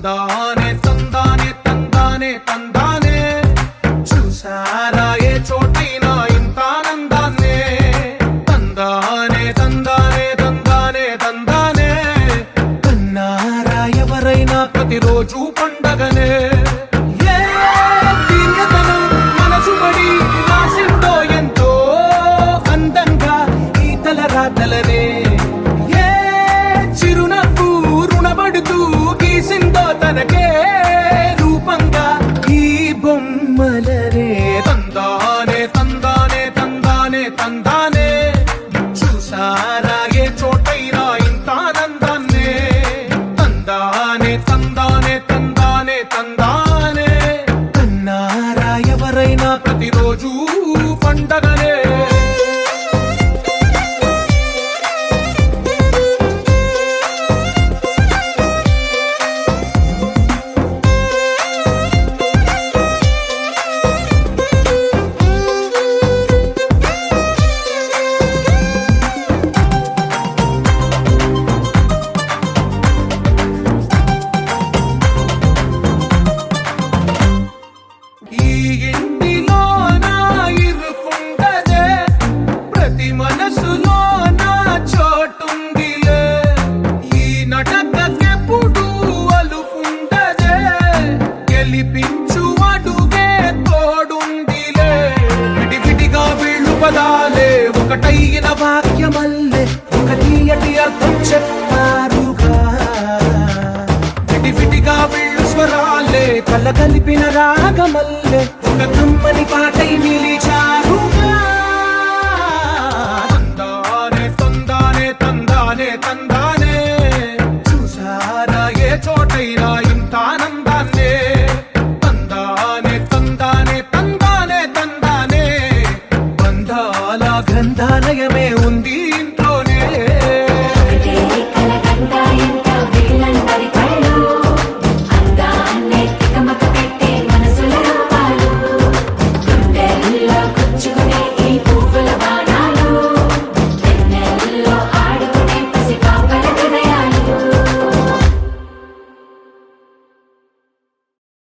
తందానే తందానే తందానే తందానే చూసారా ఏ చోటైనా ఇంత ఆనందాన్నే తందానే తందానే తందానే తందానే కన్నారా ఎవరైనా ప్రతిరోజు పండగనే రాతలనే ఏ చిరునవ్వు రుణపడుతూ గీసిందో తనకే రూపంగా ఈ బొమ్మలనే తందానే తందానే తందానే తందానే చూసారా ఏ చోటైనా ఇంత ఆనందాన్నే తందానే తందానే తందానే తందానే కన్నారా ఎవరైనా ప్రతిరోజు పండగనే ఒకటైన వాక్యమల్లే ఒక తీయటి అర్థం చెప్పారుగా విడివిడిగా వీళ్ళు స్వరాలే కలగలిపిన రాగమల్లే ఒక కమ్మని పాట